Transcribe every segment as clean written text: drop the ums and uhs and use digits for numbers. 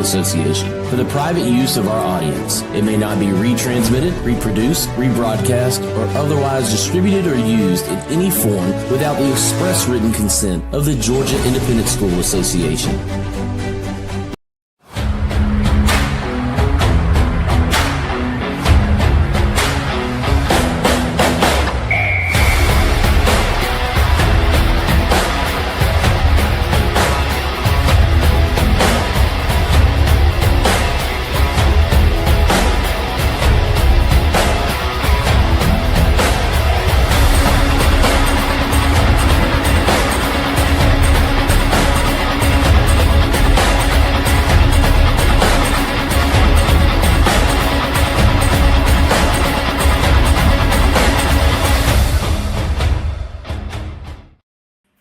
Association for the private use of our audience. It may not be retransmitted, reproduced, rebroadcast, or otherwise distributed or used in any form without the express written consent of the Georgia Independent School Association.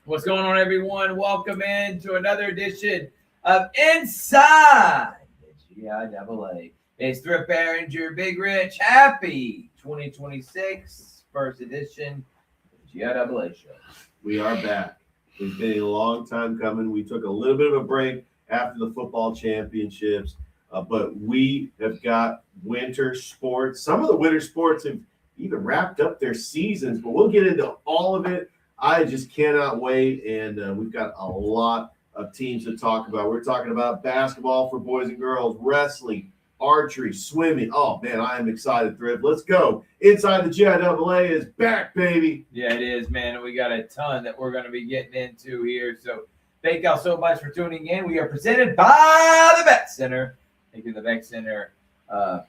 What's going on, everyone? Welcome in to another edition of Inside the GIAA. It's Thrift Behringer, Big Rich. Happy 2026, first edition of the GIAA show. We are back. It's been a long time coming. We took a little bit of a break after the football championships, but we have got winter sports. Some of the winter sports have even wrapped up their seasons, but we'll get into all of it. I just cannot wait, and we've got a lot of teams to talk about. We're talking about basketball for boys and girls, wrestling, archery, swimming. Oh, man, I am excited, Thrift. Let's go. Inside the GIAA is back, baby. Yeah, it is, man, and we got a ton that we're going to be getting into here. So thank y'all so much for tuning in. We are presented by the Beck Center. Thank you, the Beck Center,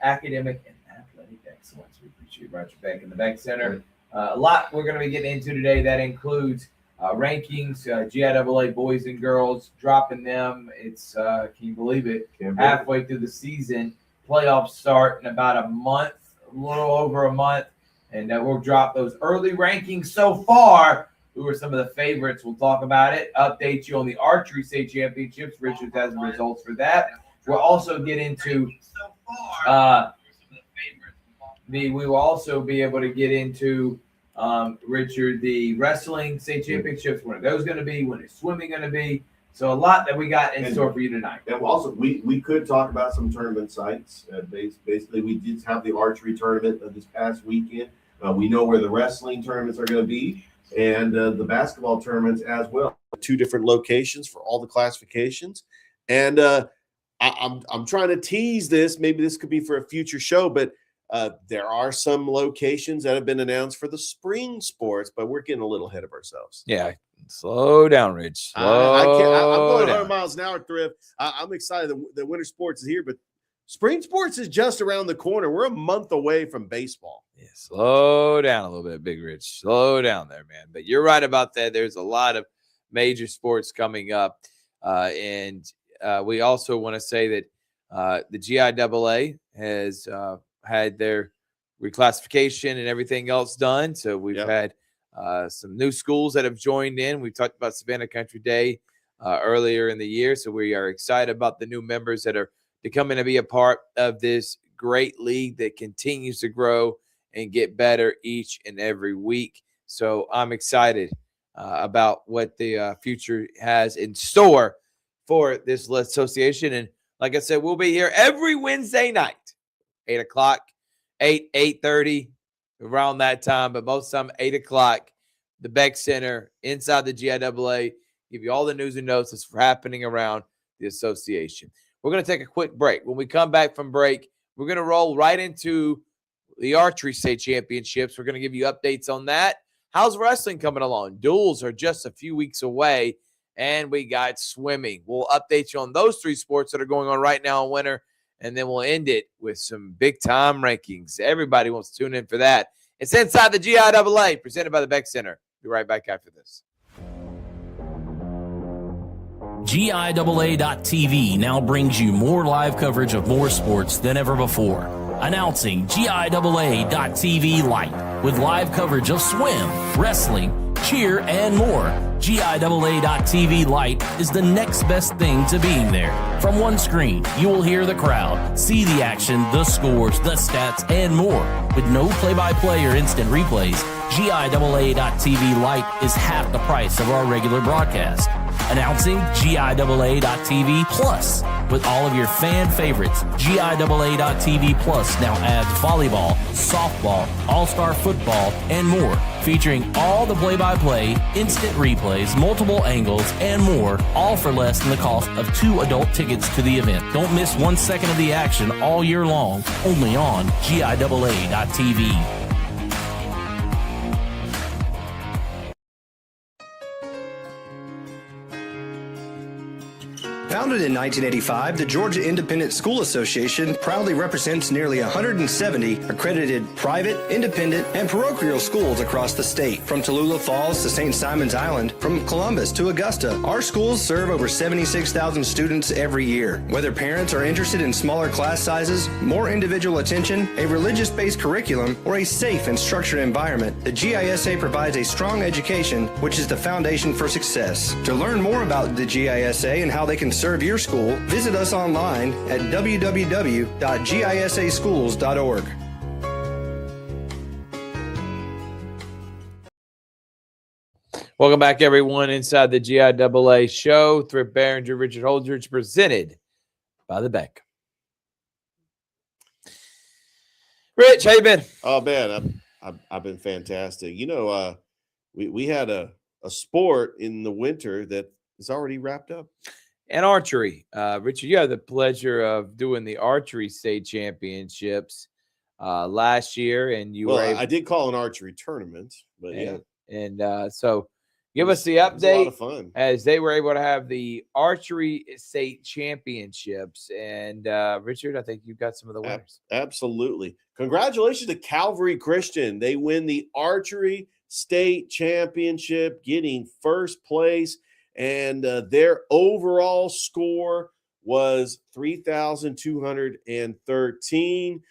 academic and athletic excellence. We appreciate Roger Beck and the Beck Center. A lot we're going to be getting into today. That includes rankings, GIAA boys and girls, dropping them. It's, can you believe it, halfway through the season. Playoffs start in about a month, a little over a month, and we'll drop those early rankings so far. Who are some of the favorites? We'll talk about it. Update you on the archery state championships. Richard has the results for that. We'll also get into we will also be able to get into, Richard, the wrestling state championships, when are those going to be, when is swimming going to be. So a lot that we got in store for you tonight. And also, we could talk about some tournament sites. Basically, we did have the archery tournament this past weekend. We know where the wrestling tournaments are going to be, and the basketball tournaments as well. 2 different locations for all the classifications. And I'm trying to tease this. Maybe this could be for a future show, but there are some locations that have been announced for the spring sports, but we're getting a little ahead of ourselves. Yeah, slow down, Rich. I'm going 100 miles an hour, Thrift. I'm excited that winter sports is here, but spring sports is just around the corner. We're a month away from baseball. Yeah, slow down a little bit, Big Rich. Slow down there, man. But you're right about that. There's a lot of major sports coming up, and we also want to say that the GIAA has had their reclassification and everything else done. So we've had some new schools that have joined in. We talked about Savannah Country Day earlier in the year. So we are excited about the new members that are becoming to be a part of this great league that continues to grow and get better each and every week. So I'm excited about what the future has in store for this association. And like I said, we'll be here every Wednesday night. 8 o'clock, 8:30, around that time, but most of the time 8 o'clock, the Beck Center, inside the GIAA, give you all the news and notes that's happening around the association. We're going to take a quick break. When we come back from break, we're going to roll right into the archery state championships. We're going to give you updates on that. How's wrestling coming along? Duels are just a few weeks away, and we got swimming. We'll update you on those 3 sports that are going on right now in winter. And then we'll end it with some big-time rankings. Everybody wants to tune in for that. It's Inside the GIAA, presented by the Beck Center. Be right back after this. GIAA.TV now brings you more live coverage of more sports than ever before. Announcing GIAA.TV Lite with live coverage of swim, wrestling, cheer, and more. GIAA.TV Lite is the next best thing to being there. From one screen, you will hear the crowd, see the action, the scores, the stats, and more. With no play-by-play or instant replays, GIAA.TV Lite is half the price of our regular broadcast. Announcing GIAA.TV Plus. with all of your fan favorites. GIAA.tv Plus now adds volleyball, softball, all-star football, and more, featuring all the play-by-play, instant replays, multiple angles, and more, all for less than the cost of 2 adult tickets to the event. Don't miss 1 second of the action all year long, only on GIAA.tv. Founded in 1985, the Georgia Independent School Association proudly represents nearly 170 accredited private, independent, and parochial schools across the state. From Tallulah Falls to St. Simon's Island, from Columbus to Augusta, our schools serve over 76,000 students every year. Whether parents are interested in smaller class sizes, more individual attention, a religious-based curriculum, or a safe and structured environment, the GISA provides a strong education, which is the foundation for success. To learn more about the GISA and how they can serve your school, visit us online at www.gisaschools.org. Welcome back, everyone, inside the GIAA show. Thrift Barringer, Richard Holdridge, presented by the Beck. Rich, how you been? Oh man, I've been fantastic. You know, we had a sport in the winter that is already wrapped up. And archery. Richard, you had the pleasure of doing the archery state championships last year, and you were I did call an archery tournament, but so give us the update. It was a lot of fun as they were able to have the archery state championships. And Richard, I think you've got some of the winners. Absolutely. Congratulations to Calvary Christian. They win the archery state championship, getting first place. And their overall score was 3,213.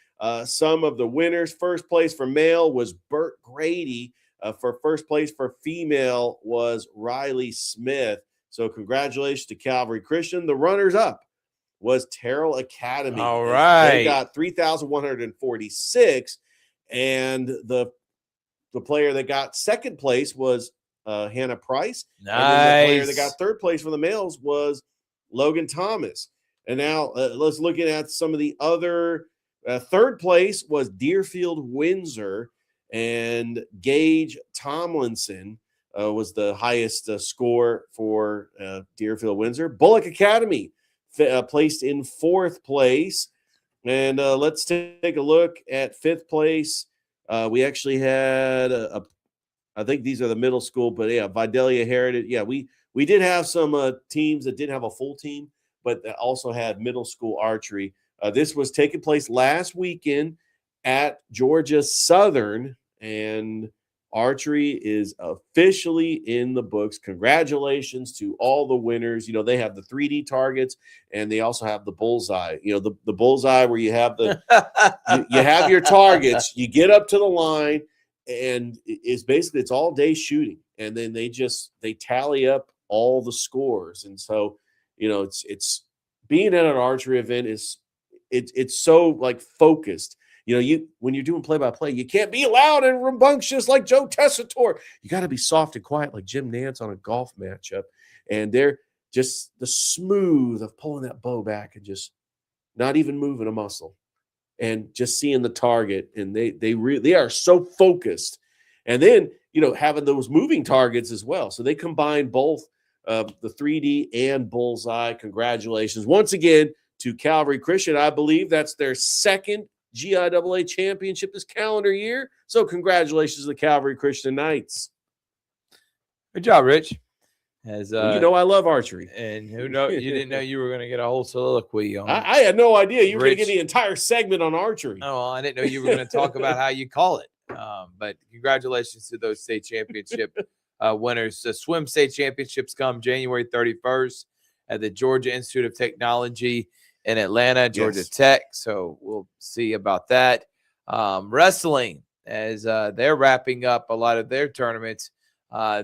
Some of the winners, first place for male was Bert Grady. For first place for female was Riley Smith. So congratulations to Calvary Christian. The runners up was Terrell Academy. All right. They got 3,146. And the player that got second place was Hannah Price. Nice. And then the player that got third place for the males was Logan Thomas. And now let's look at some of the other. Third place was Deerfield Windsor, and Gage Tomlinson was the highest score for Deerfield Windsor. Bullock Academy placed in fourth place. And let's take a look at fifth place. We actually had I think these are the middle school, but yeah, Vidalia Heritage. Yeah, we did have some teams that didn't have a full team, but that also had middle school archery. This was taking place last weekend at Georgia Southern, and archery is officially in the books. Congratulations to all the winners. You know, they have the 3D targets, and they also have the bullseye. You know, the bullseye where you have the you have your targets, you get up to the line, and it's basically it's all day shooting, and then they tally up all the scores. And so, you know, it's being at an archery event it's so like focused. You know, when you're doing play-by-play, you can't be loud and rambunctious like Joe Tessitore. You got to be soft and quiet like Jim Nance on a golf matchup. And they're just the smooth of pulling that bow back and just not even moving a muscle and just seeing the target. And they are so focused. And then, you know, having those moving targets as well. So they combine both the 3D and bullseye. Congratulations once again to Calvary Christian. I believe that's their second GIAA championship this calendar year. So congratulations to the Calvary Christian Knights. Good job, Rich. As well, you know, I love archery. And who knows, you didn't know you were going to get a whole soliloquy on I had no idea you were going to get the entire segment on archery. Oh, well, I didn't know you were going to talk about how you call it. But congratulations to those state championship winners. The swim state championships come January 31st at the Georgia Institute of Technology in Atlanta, Georgia Tech. So we'll see about that. Wrestling, as they're wrapping up a lot of their tournaments,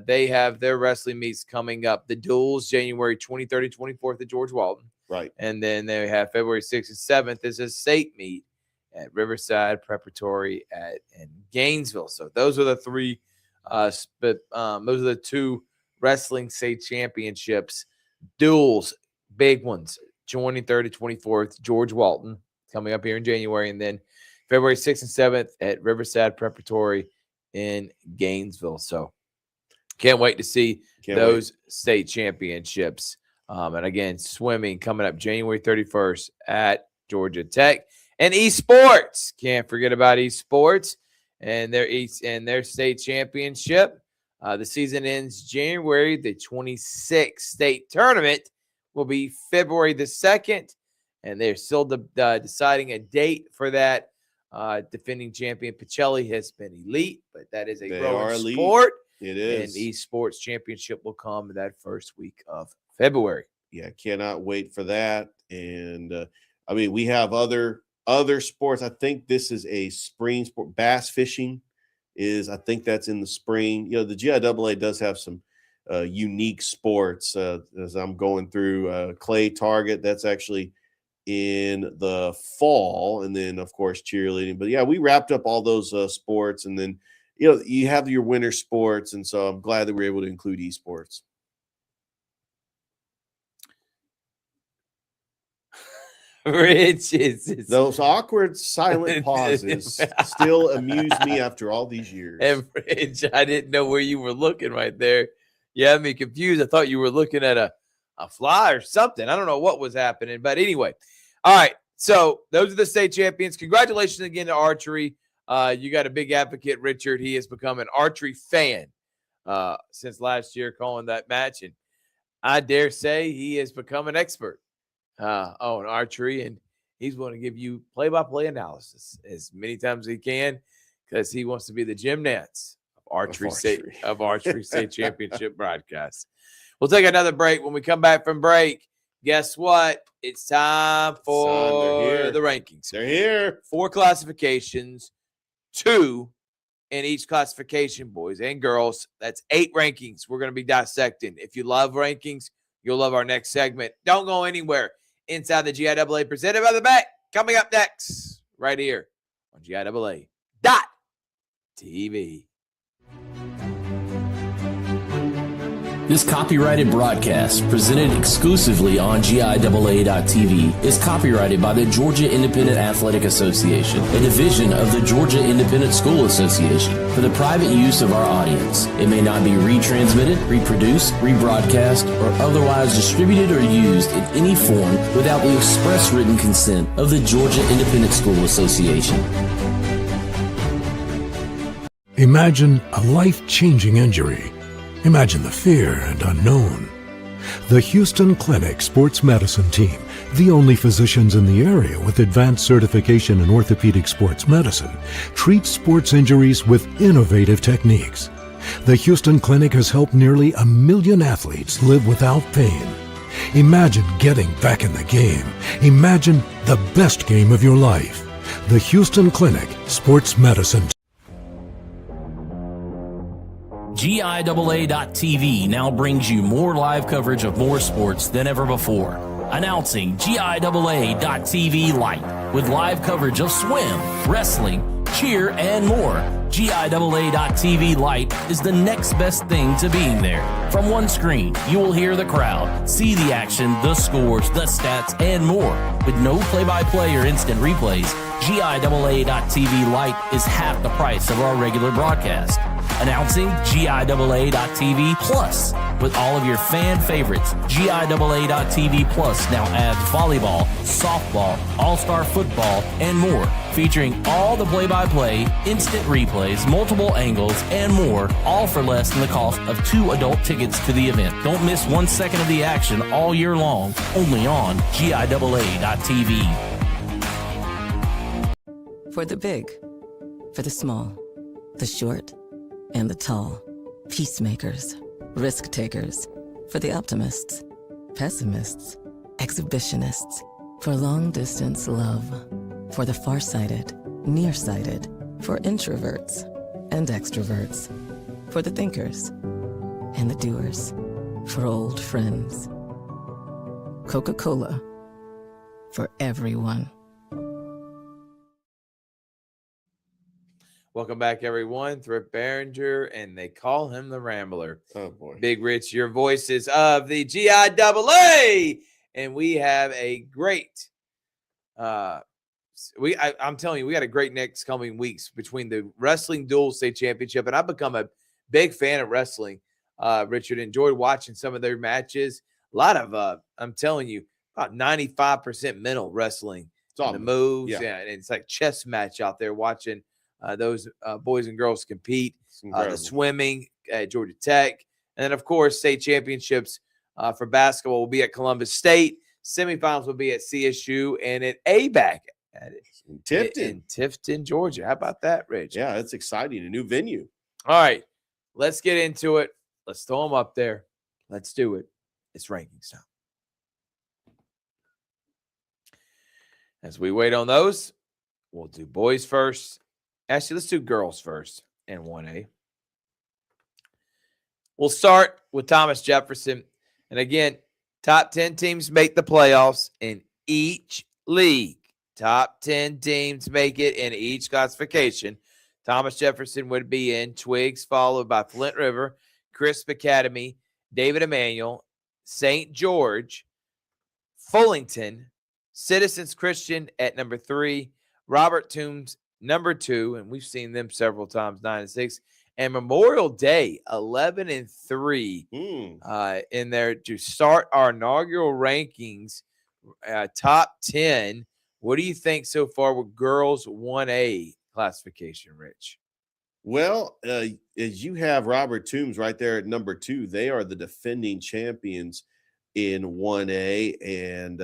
they have their wrestling meets coming up. The duels, January 23rd and 24th at George Walton. Right. And then they have February 6th and 7th is a state meet at Riverside Preparatory in Gainesville. So those are the three, those are the two wrestling state championships. Duels, big ones. 23rd to 24th, George Walton coming up here in January. And then February 6th and 7th at Riverside Preparatory in Gainesville. So can't wait to see those state championships. And again, swimming coming up January 31st at Georgia Tech. And esports, can't forget about esports and their state championship. The season ends January the 26th. State tournament will be February the 2nd, and they're still deciding a date for that. Defending champion Pacelli has been elite, but that is a growing sport. It is. And esports championship will come that first week of February. Yeah, cannot wait for that. And I mean, we have other sports. I think this is a spring sport. Bass fishing I think that's in the spring. You know, the GIAA does have some unique sports. As I'm going through clay target, that's actually in the fall, and then of course cheerleading. But yeah, we wrapped up all those sports, and then you have your winter sports, and so I'm glad that we're able to include esports. Rich, those awkward silent pauses still amuse me after all these years. And Rich, I didn't know where you were looking right there. You had me confused. I thought you were looking at a fly or something. I don't know what was happening, but anyway. All right, so those are the state champions. Congratulations again to archery. You got a big advocate, Richard. He has become an archery fan since last year, calling that match, and I dare say he has become an expert on archery, and he's going to give you play-by-play analysis as many times as he can because he wants to be the Jim Nantz of archery state championship broadcast. We'll take another break. When we come back from break, guess what? It's time for the rankings. They're here. 4 classifications, 2 in each classification, boys and girls. That's 8 rankings we're going to be dissecting. If you love rankings, you'll love our next segment. Don't go anywhere. Inside the GIAA, presented by the Bet, coming up next, right here on GIAA.TV. This copyrighted broadcast, presented exclusively on GIAA.TV, is copyrighted by the Georgia Independent Athletic Association, a division of the Georgia Independent School Association, for the private use of our audience. It may not be retransmitted, reproduced, rebroadcast, or otherwise distributed or used in any form without the express written consent of the Georgia Independent School Association. Imagine a life-changing injury. Imagine the fear and unknown. The Houston Clinic Sports Medicine Team, the only physicians in the area with advanced certification in orthopedic sports medicine, treats sports injuries with innovative techniques. The Houston Clinic has helped nearly 1 million athletes live without pain. Imagine getting back in the game. Imagine the best game of your life. The Houston Clinic Sports Medicine Team. GIAA.TV now brings you more live coverage of more sports than ever before. Announcing GIAA.TV Lite with live coverage of swim, wrestling, cheer, and more. GIAA.TV Lite is the next best thing to being there. From one screen, you will hear the crowd, see the action, the scores, the stats, and more. With no play-by-play or instant replays, GIAA.TV Lite is half the price of our regular broadcast. Announcing GIAA.TV Plus. With all of your fan favorites, GIAA.TV Plus now adds volleyball, softball, all-star football, and more. Featuring all the play-by-play, instant replays, multiple angles, and more, all for less than the cost of 2 adult tickets to the event. Don't miss 1 second of the action all year long, only on GIAA.TV. For the big, for the small, the short, and the tall. Peacemakers, risk takers. For the optimists, pessimists, exhibitionists. For long distance love. For the farsighted, nearsighted. For introverts and extroverts. For the thinkers and the doers. For old friends. Coca-Cola. For everyone. Welcome back, everyone. Thrift Behringer, and they call him the Rambler. Oh, boy. Big Rich, your voices of the GIAA and we have a great I'm telling you, we got a great next coming weeks between the wrestling dual state championship, and I've become a big fan of wrestling. Richard, enjoyed watching some of their matches. A lot of I'm telling you, about 95% mental wrestling. It's The moves, yeah. and it's like chess match out there watching those boys and girls compete. The swimming at Georgia Tech, and then of course state championships for basketball will be at Columbus State. Semifinals will be at CSU and at ABAC at in Tifton, Georgia. How about that, Rich? Yeah, it's exciting. A new venue. All right, let's get into it. Let's throw them up there. Let's do it. It's rankings time. As we wait on those, we'll do boys first. Actually, let's do girls first in 1A. We'll start with Thomas Jefferson. And again, top 10 teams make the playoffs in each league. Top 10 teams make it in each classification. Thomas Jefferson would be in Twiggs, followed by Flint River, Crisp Academy, David Emanuel, St. George, Fullington, Citizens Christian at number 3, Robert Toombs number 2, and we've seen them several times, 9-6, and Memorial Day 11-3 in there to start our inaugural rankings. Top 10. What do you think so far with girls 1A classification, Rich? Well, as you have Robert Toombs right there at number 2, they are the defending champions in 1A, and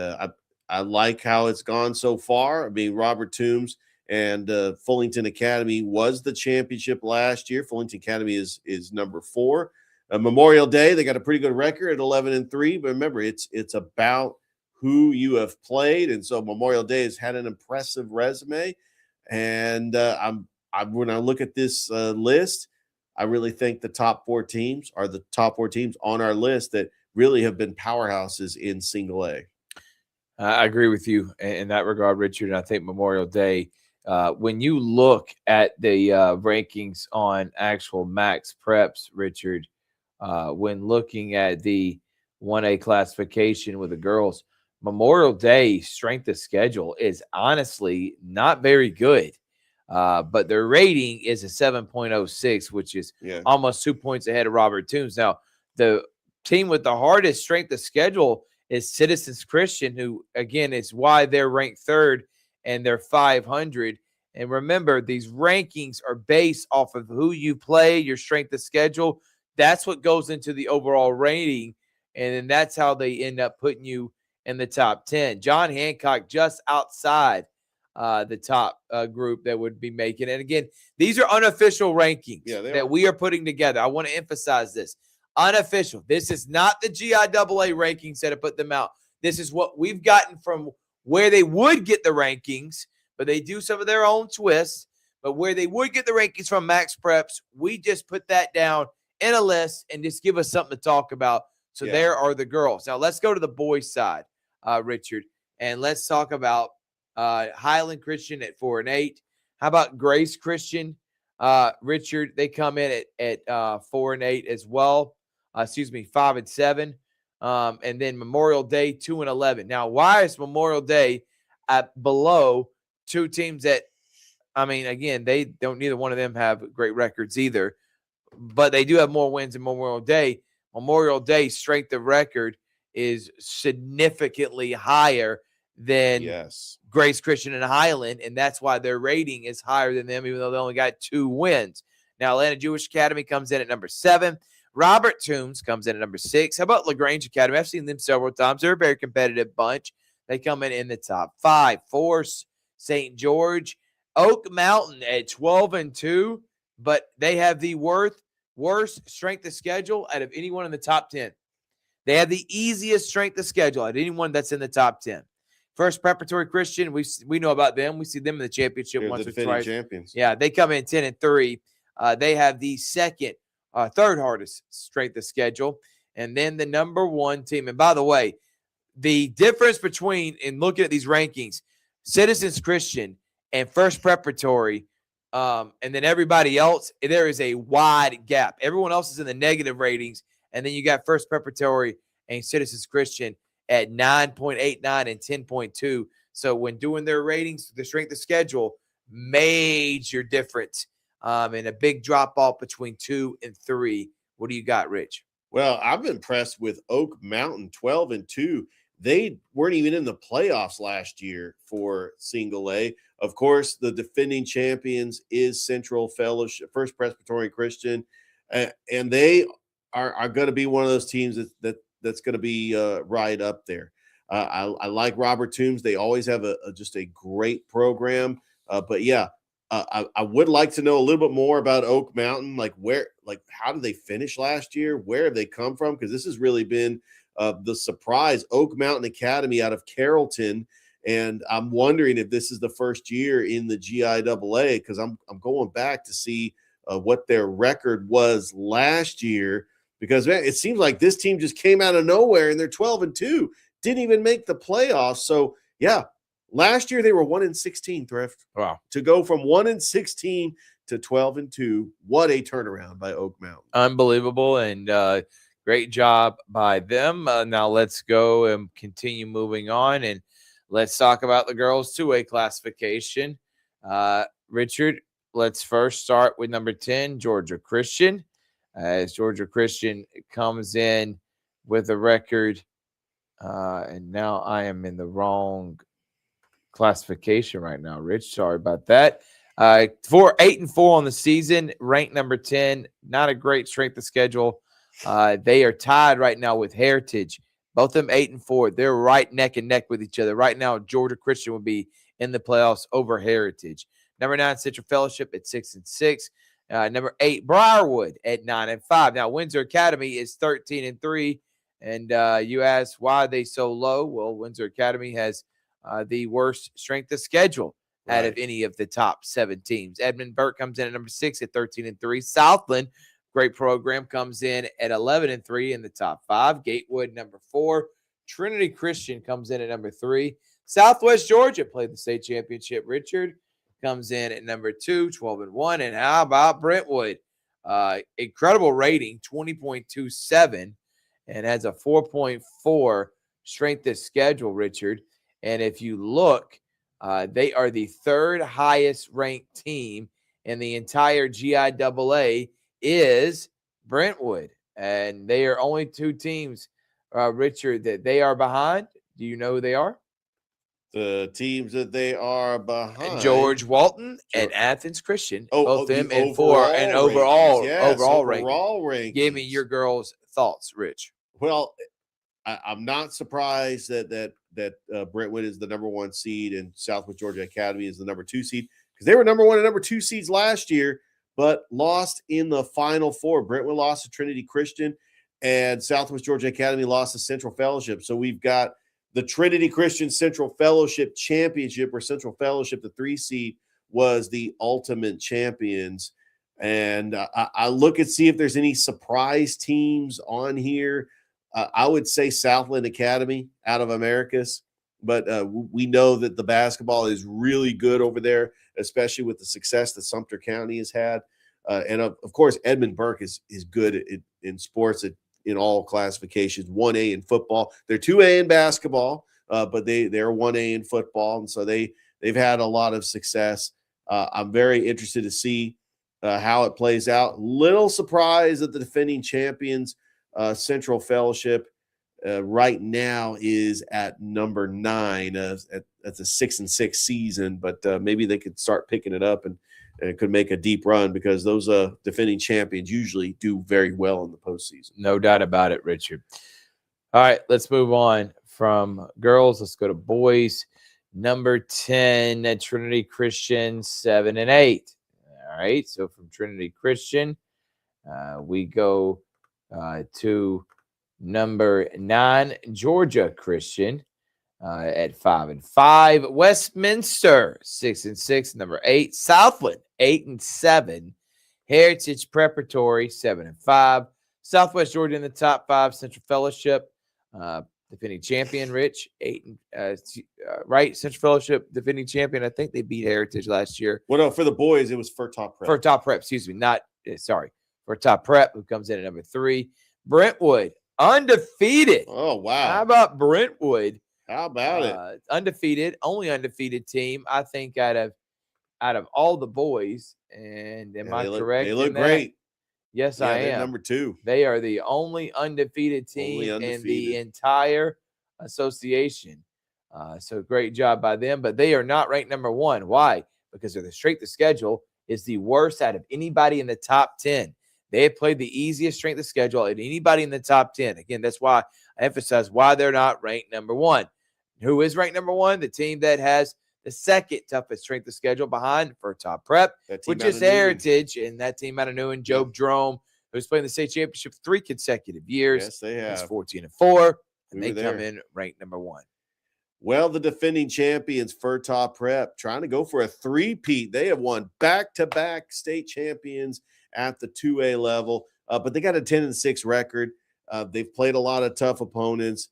I like how it's gone so far. I mean, Robert Toombs and Fullington Academy was the championship last year. Fullington Academy is number 4. Memorial Day, they got a pretty good record at 11-3, but remember, it's about who you have played, and so Memorial Day has had an impressive resume. And when I look at this list, I really think the top 4 teams are the top 4 teams on our list that really have been powerhouses in single A. I agree with you in that regard, Richard. And I think Memorial Day, when you look at the rankings on actual max preps, Richard, when looking at the 1A classification with the girls, Memorial Day strength of schedule is honestly not very good. But their rating is a 7.06, which is almost 2 points ahead of Robert Toombs. Now, the team with the hardest strength of schedule is Citizens Christian, who, again, is why they're ranked 3rd and they're 500. And remember, these rankings are based off of who you play, your strength of schedule. That's what goes into the overall rating. And then that's how they end up putting you in the top 10. John Hancock just outside the top group that would be making. And again, these are unofficial rankings that we are putting together. I want to emphasize this. Unofficial. This is not the GIAA rankings that have put them out. This is what we've gotten from where they would get the rankings, but they do some of their own twists. But where they would get the rankings from Max Preps, we just put that down in a list and just give us something to talk about. So there are the girls. Now let's go to the boys' side, Richard, and let's talk about Highland Christian at 4-8. How about Grace Christian, Richard? They come in at 4-8 as well. 5-7. And then Memorial Day 2-11. Now, why is Memorial Day below 2 teams that, I mean, again, they don't, neither one of them have great records either, but they do have more wins than Memorial Day. Memorial Day strength of record is significantly higher than Grace Christian and Highland, and that's why their rating is higher than them, even though they only got 2 wins. Now, Atlanta Jewish Academy comes in at number 7. Robert Toombs comes in at number 6. How about LaGrange Academy? I've seen them several times. They're a very competitive bunch. They come in the top 5. Force, St. George, Oak Mountain at 12-2, but they have the worst strength of schedule out of anyone in the top 10. They have the easiest strength of schedule out of anyone that's in the top 10. First Preparatory Christian, we know about them. We see them in the championship once or twice. Champions. Yeah, they come in 10-3. They have the third hardest strength of schedule, and then the number 1 team. And by the way, the difference between, in looking at these rankings, Citizens Christian and First Preparatory, and then everybody else, there is a wide gap. Everyone else is in the negative ratings, and then you got First Preparatory and Citizens Christian at 9.89 and 10.2. So when doing their ratings, the strength of schedule, major difference, and a big drop off between 2 and 3. What do you got, Rich? Well, I'm impressed with Oak Mountain, 12-2. They weren't even in the playoffs last year for single A. Of course, the defending champions is Central Fellowship, First Presbyterian Christian, and they are going to be one of those teams that's going to be right up there. I like Robert Toombs. They always have just a great program. But yeah, I would like to know a little bit more about Oak Mountain. How did they finish last year? Where have they come from? Because this has really been the surprise. Oak Mountain Academy out of Carrollton. And I'm wondering if this is the first year in the GIAA, because I'm going back to see what their record was last year, because man, it seems like this team just came out of nowhere and they're 12-2, didn't even make the playoffs. So yeah, last year they were 1-16, Thrift. Wow. To go from 1-16 to 12-2, what a turnaround by Oak Mountain. Unbelievable, and great job by them. Now let's go and continue moving on, and let's talk about the girls 2A classification. Richard, let's first start with number 10, Georgia Christian. As Georgia Christian comes in with a record, and now I am in the wrong classification right now, Rich. Sorry about that. 8-4 on the season, ranked number 10. Not a great strength of schedule. They are tied right now with Heritage. Both of them 8-4. They're right neck and neck with each other. Right now, Georgia Christian would be in the playoffs over Heritage. Number 9, Central Fellowship at 6-6. Number 8, Briarwood at 9-5. Now, Windsor Academy is 13-3. And you ask, why are they so low? Well, Windsor Academy has the worst strength of schedule out of any of the top 7 teams. Edmund Burke comes in at number 6 at 13-3. Southland, great program, comes in at 11-3 in the top 5. Gatewood, number 4. Trinity Christian comes in at number 3. Southwest Georgia played the state championship. Richard comes in at number 2, 12-1. And how about Brentwood? Incredible rating, 20.27, and has a 4.4 strength of schedule, Richard. And if you look, they are the 3rd highest ranked team in the entire GIAA is Brentwood. And they are only 2 teams, Richard, that they are behind. Do you know who they are? The teams that they are behind. George Walton and Athens Christian. Both them the and 4 and overall rankings. Give me your girls' thoughts, Rich. Well, I'm not surprised that Brentwood is the number 1 seed and Southwest Georgia Academy is the number 2 seed, because they were number 1 and number 2 seeds last year, but lost in the Final Four. Brentwood lost to Trinity Christian, and Southwest Georgia Academy lost to Central Fellowship. So we've got the Trinity Christian Central Fellowship Championship, where Central Fellowship, the 3 seed, was the ultimate champions. And I look and see if there's any surprise teams on here. I would say Southland Academy out of Americus, but we know that the basketball is really good over there, especially with the success that Sumter County has had. And of course, Edmund Burke is good in sports in all classifications. 1A in football. They're 2A in basketball, but they're 1A in football, and so they've had a lot of success. I'm very interested to see how it plays out. Little surprised that the defending champions, Central Fellowship, right now is at number 9. That's a 6-6 season, but maybe they could start picking it up and could make a deep run, because those defending champions usually do very well in the postseason. No doubt about it, Richard. All right, let's move on from girls. Let's go to boys. Number 10 at Trinity Christian, 7-8. All right, so from Trinity Christian, we go to number 9, Georgia Christian, at 5-5. Westminster, 6-6. Number 8, Southland, 8-7. Heritage Preparatory, 7-5. Southwest Georgia in the top 5. Central Fellowship, defending champion, Rich, 8. Right, Central Fellowship, defending champion. I think they beat Heritage last year. Well, no, for the boys, it was for Top Prep. For Top Prep, excuse me. For Top Prep, who comes in at number 3. Brentwood, undefeated. Oh, wow. How about Brentwood? How about it? Undefeated, only undefeated team, I think, out of all the boys. And am I correct? They look in that? great. Yes, Yeah, I they're am. number 2. They are the only undefeated team in the entire association. So great job by them, but they are not ranked number 1. Why? Because their strength of schedule is the worst out of anybody in the top 10. They have played the easiest strength of schedule at anybody in the top 10. Again, that's why I emphasize why they're not ranked number 1. Who is ranked number 1? The team that has the second toughest strength of schedule behind for top prep, which is Heritage, and that team out of Newton, Job Drome, who's playing the state championship 3 consecutive years. Yes, they have. It's 14-4, and We they were come there. in ranked number 1. Well, the defending champions, Furtop Prep, trying to go for a three-peat. They have won back-to-back state champions at the 2A level, but they got a 10-6 record. They've played a lot of tough opponents.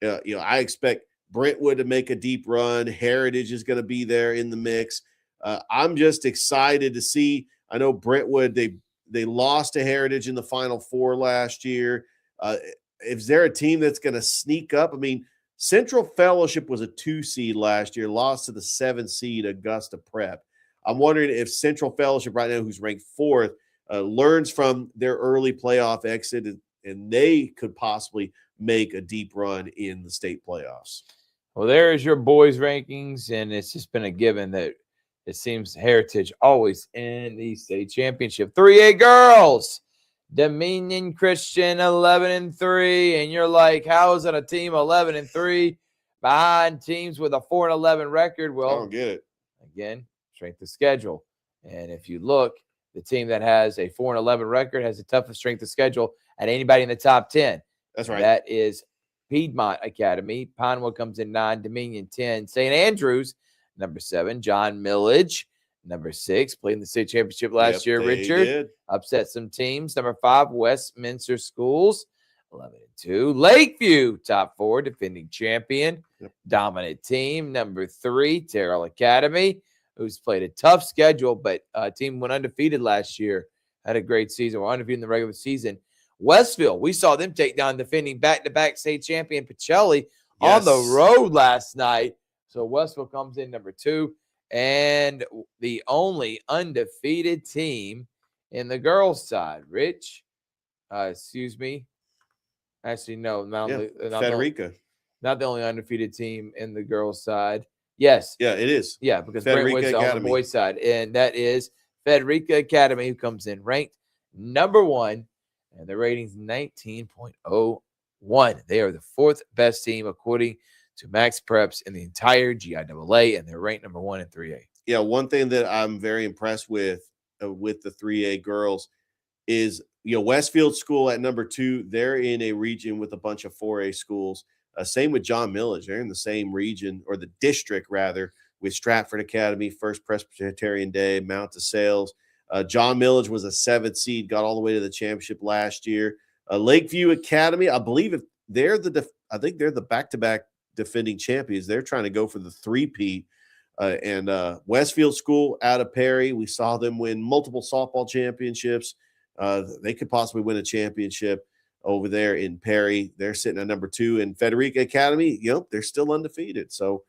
I expect Brentwood to make a deep run. Heritage is going to be there in the mix. I'm just excited to see. I know Brentwood, they lost to Heritage in the Final Four last year. Is there a team that's going to sneak up? I mean, Central Fellowship was a 2 seed last year, lost to the 7 seed Augusta Prep. I'm wondering if Central Fellowship right now, who's ranked 4th, learns from their early playoff exit, and they could possibly make a deep run in the state playoffs. Well, there's your boys' rankings, and it's just been a given that it seems Heritage always in the state championship. 3A girls, Dominion Christian 11-3, and you're like, how is it a team 11-3 behind teams with a 4-11 record? Well, I don't get it. Again, strength of schedule, and if you look, the team that has a 4-11 record has the toughest strength of schedule at anybody in the top 10. That's right. That is Piedmont Academy. Pinewood comes in 9, Dominion 10, St. Andrews number 7, John Millage number 6, played in the state championship last year. Richard upset some teams. Number 5, Westminster Schools 11-2, Lakeview top 4, defending champion, dominant team. Number 3, Terrell Academy, who's played a tough schedule, but team went undefeated last year. Had a great season. We're undefeated in the regular season. Westville, we saw them take down defending back-to-back state champion Pacelli on the road last night. So Westville comes in number 2, and the only undefeated team in the girls' side. Rich, excuse me. Actually, no, Frederica. Not the only undefeated team in the girls' side. Yes. Yeah, it is. Yeah, because Brentwood's on the boys' side, and that is Frederica Academy, who comes in ranked number 1. And the rating's 19.01. They are the 4th best team according to Max Preps in the entire GIAA, and they're ranked number 1 in 3A. Yeah, one thing that I'm very impressed with the 3A girls is, Westfield School at number 2. They're in a region with a bunch of 4A schools. Same with John Millage. They're in the same region, or the district rather, with Stratford Academy, First Presbyterian Day, Mount DeSales. John Millage was a 7th seed, got all the way to the championship last year. Lakeview Academy, I believe they're the back-to-back defending champions. They're trying to go for the three-peat. And Westfield School out of Perry, we saw them win multiple softball championships. They could possibly win a championship over there in Perry. They're sitting at number 2. And Frederica Academy, they're still undefeated. So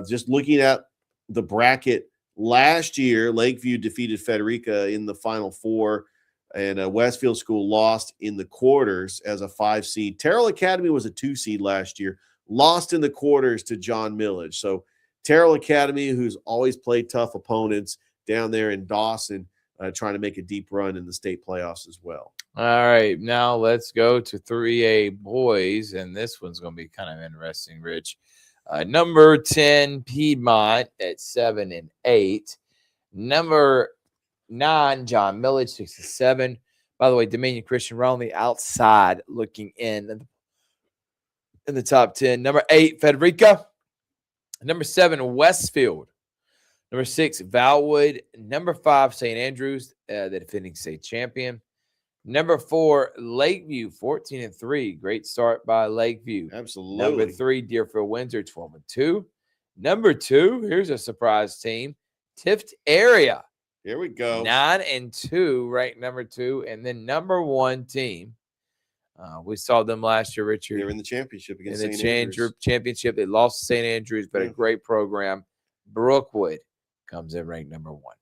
just looking at the bracket, last year, Lakeview defeated Frederica in the Final Four, and Westfield School lost in the quarters as a 5 seed. Terrell Academy was a 2 seed last year, lost in the quarters to John Millage. So Terrell Academy, who's always played tough opponents down there in Dawson, trying to make a deep run in the state playoffs as well. All right, now let's go to 3A boys, and this one's going to be kind of interesting, Rich. Number 10, Piedmont at 7-8. Number 9, John Millage, 6-7. By the way, Dominion Christian, we're on the outside looking in the top 10. Number 8, Frederica. Number 7, Westfield. Number 6, Valwood. Number 5, St. Andrews, the defending state champion. Number 4, Lakeview, 14-3. Great start by Lakeview. Absolutely. Number 3, Deerfield Windsor, 12-2. Number 2, here's a surprise team, Tift Area. Here we go. 9-2, ranked number 2. And then number 1 team, We saw them last year, Richard. They're in the championship against in the St. Andrews. championship. They lost to St. Andrews, but a Yeah. great program. Brookwood comes in ranked number 1.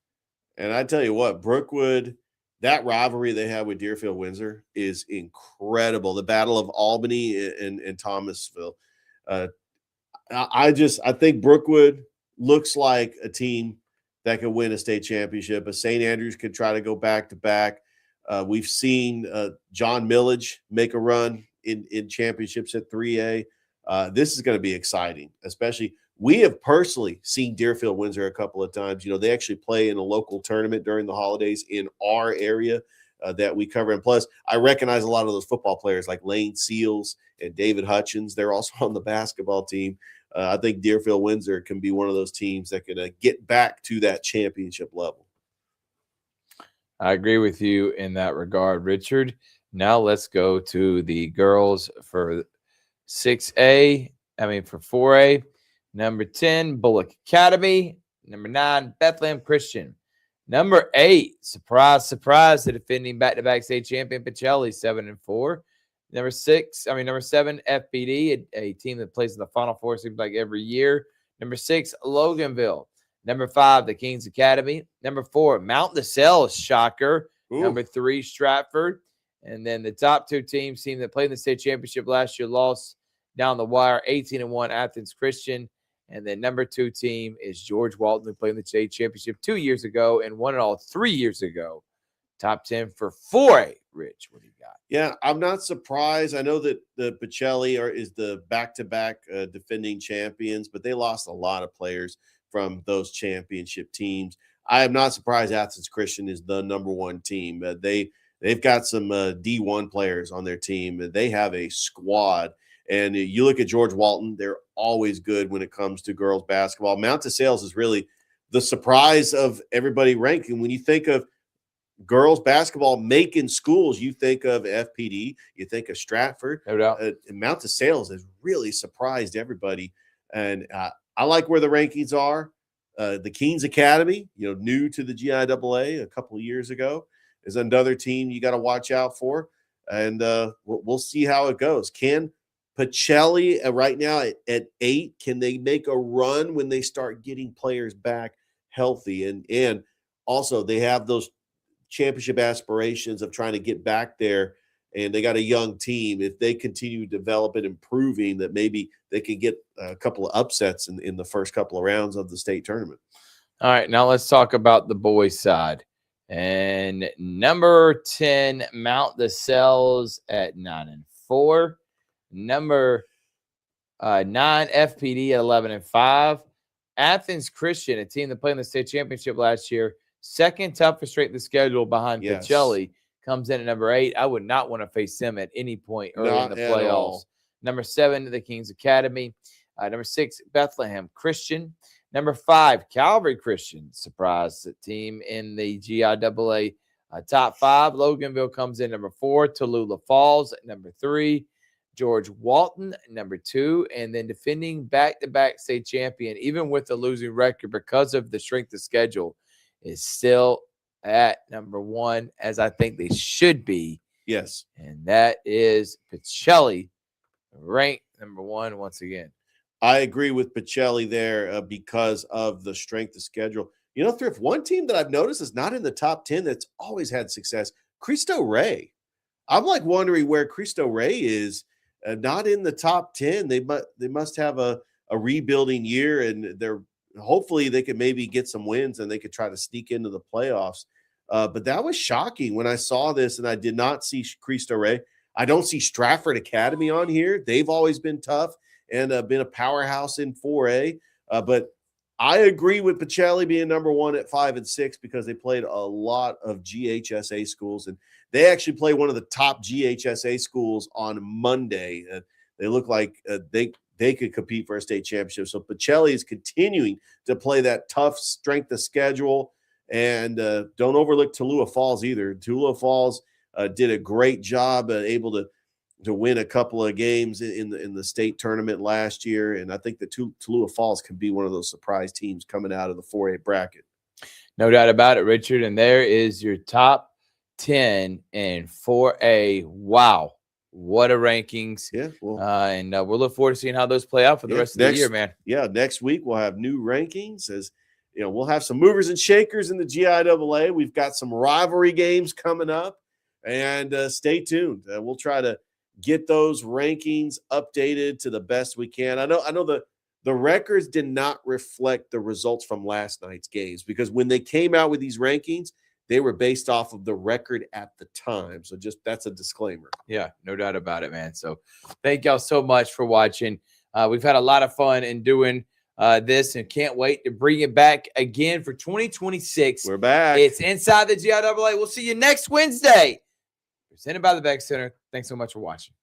And I tell you what, Brookwood, that rivalry they have with Deerfield Windsor is incredible. The Battle of Albany and Thomasville. I think Brookwood looks like a team that could win a state championship. But St. Andrews could try to go back to back. We've seen John Millage make a run in championships at 3A. This is going to be exciting, especially we have personally seen Deerfield Windsor a couple of times. They actually play in a local tournament during the holidays in our area that we cover. And plus, I recognize a lot of those football players like Lane Seals and David Hutchins. They're also on the basketball team. I think Deerfield Windsor can be one of those teams that can get back to that championship level. I agree with you in that regard, Richard. Now let's go to the girls for 6A. For 4A. Number 10, Bullock Academy. Number 9, Bethlehem Christian. Number 8, surprise, surprise, the defending back-to-back state champion, Pacelli, 7-4. Number 7, FPD, a team that plays in the Final Four, seems like every year. Number 6, Loganville. Number 5, the Kings Academy. Number 4, Mount LaSalle, shocker. Ooh. Number 3, Stratford. And then the top 2 teams, team that played in the state championship last year, lost down the wire, 18-1, Athens Christian. And then number 2 team is George Walton, who played in the state championship 2 years ago and won it all 3 years ago. Top 10 for 4A. Rich, what do you got? Yeah, I'm not surprised. I know that the Pacelli is the back-to-back defending champions, but they lost a lot of players from those championship teams. I am not surprised Athens Christian is the number 1 team. They've got some D1 players on their team. They have a squad. And you look at George Walton, they're always good when it comes to girls basketball. Mount LaSalle is really the surprise of everybody ranking. When you think of girls basketball making schools, you think of FPD, you think of Stratford. No doubt. And Mount LaSalle has really surprised everybody. And I like where the rankings are. The Kings Academy, new to the GIAA a couple of years ago, is another team you got to watch out for. And we'll see how it goes. Can Pacelli right now at 8, can they make a run when they start getting players back healthy? And also they have those championship aspirations of trying to get back there, and they got a young team. If they continue developing, improving, that maybe they could get a couple of upsets in the first couple of rounds of the state tournament. All right, now let's talk about the boys' side. And number 10, Mount LaSalle's at 9-4. Number 9, FPD at 11-5. Athens Christian, a team that played in the state championship last year, second toughest straight the schedule behind Pacelli, comes in at number 8. I would not want to face them at any point early in the playoffs. Number 7, the Kings Academy. Number 6, Bethlehem Christian. Number 5, Calvary Christian. Surprise team in the GIAA top 5. Loganville comes in number 4. Tallulah Falls at number 3. George Walton, number 2, and then defending back-to-back state champion, even with the losing record because of the strength of schedule, is still at number 1, as I think they should be. Yes. And that is Pacelli, ranked number 1 once again. I agree with Pacelli there because of the strength of schedule. Thrift, one team that I've noticed is not in the top 10 that's always had success, Cristo Rey. I'm wondering where Cristo Rey is. Not in the top 10. They must have a rebuilding year, and hopefully they can maybe get some wins and they could try to sneak into the playoffs. But that was shocking when I saw this, and I did not see Cristo Rey. I don't see Stratford Academy on here. They've always been tough and been a powerhouse in 4A. But I agree with Pacelli being number 1 at 5 and 6 because they played a lot of GHSA schools, and they actually play one of the top GHSA schools on Monday. They look like they could compete for a state championship. So Pacelli is continuing to play that tough strength of schedule. And don't overlook Tallulah Falls either. Tallulah Falls did a great job, able to win a couple of games in the state tournament last year. And I think that Tallulah Falls can be one of those surprise teams coming out of the 4A bracket. No doubt about it, Richard. And there is your top 10 in 4A. Wow. What a rankings. Yeah. Well, And we'll look forward to seeing how those play out for the rest of the year, man. Yeah. Next week, we'll have new rankings as you know, we'll have some movers and shakers in the GIAA. We've got some rivalry games coming up, and stay tuned. We'll try to get those rankings updated to the best we can. I know the records did not reflect the results from last night's games because when they came out with these rankings, they were based off of the record at the time. So just that's a disclaimer. Yeah, no doubt about it, man. So thank y'all so much for watching. We've had a lot of fun in doing this and can't wait to bring it back again for 2026. We're back. It's Inside the GIAA. We'll see you next Wednesday. Presented by the Beck Center. Thanks so much for watching.